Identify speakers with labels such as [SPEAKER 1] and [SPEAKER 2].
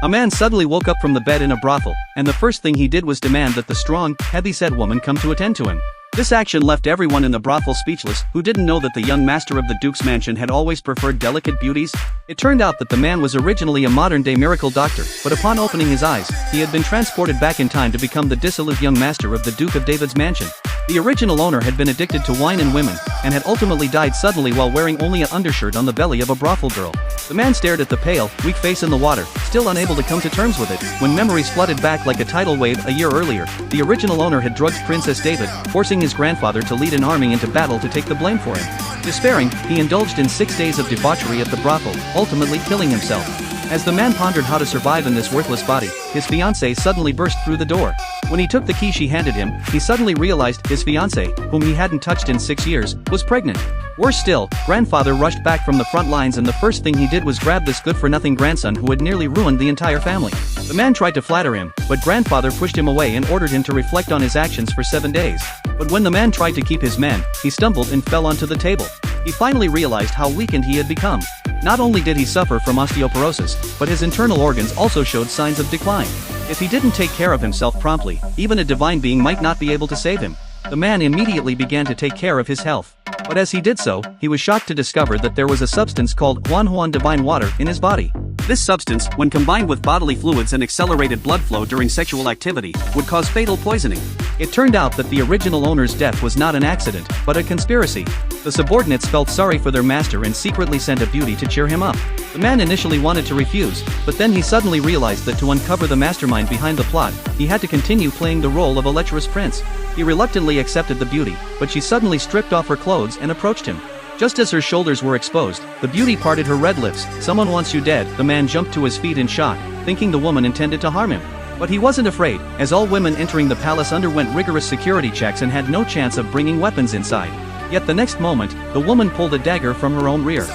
[SPEAKER 1] A man suddenly woke up from the bed in a brothel, and the first thing he did was demand that the strong, heavy-set woman come to attend to him. This action left everyone in the brothel speechless, who didn't know that the young master of the Duke's mansion had always preferred delicate beauties. It turned out that the man was originally a modern-day miracle doctor, but upon opening his eyes, he had been transported back in time to become the dissolute young master of the Duke of David's mansion. The original owner had been addicted to wine and women, and had ultimately died suddenly while wearing only an undershirt on the belly of a brothel girl. The man stared at the pale, weak face in the water, still unable to come to terms with it, when memories flooded back like a tidal wave. A year earlier, the original owner had drugged Princess David, forcing his grandfather to lead an army into battle to take the blame for him. Despairing, he indulged in 6 days of debauchery at the brothel, ultimately killing himself. As the man pondered how to survive in this worthless body, his fiancée suddenly burst through the door. When he took the key she handed him, he suddenly realized his fiancée, whom he hadn't touched in 6 years, was pregnant. Worse still, grandfather rushed back from the front lines, and the first thing he did was grab this good-for-nothing grandson who had nearly ruined the entire family. The man tried to flatter him, but grandfather pushed him away and ordered him to reflect on his actions for 7 days. But when the man tried to keep his man, he stumbled and fell onto the table. He finally realized how weakened he had become. Not only did he suffer from osteoporosis, but his internal organs also showed signs of decline. If he didn't take care of himself promptly, even a divine being might not be able to save him. The man immediately began to take care of his health. But as he did so, he was shocked to discover that there was a substance called Huan divine water in his body. This substance, when combined with bodily fluids and accelerated blood flow during sexual activity, would cause fatal poisoning. It turned out that the original owner's death was not an accident, but a conspiracy. The subordinates felt sorry for their master and secretly sent a beauty to cheer him up. The man initially wanted to refuse, but then he suddenly realized that to uncover the mastermind behind the plot, he had to continue playing the role of a lecherous prince. He reluctantly accepted the beauty, but she suddenly stripped off her clothes and approached him. Just as her shoulders were exposed, the beauty parted her red lips. "Someone wants you dead." The man jumped to his feet in shock, thinking the woman intended to harm him. But he wasn't afraid, as all women entering the palace underwent rigorous security checks and had no chance of bringing weapons inside. Yet the next moment, the woman pulled a dagger from her own rear.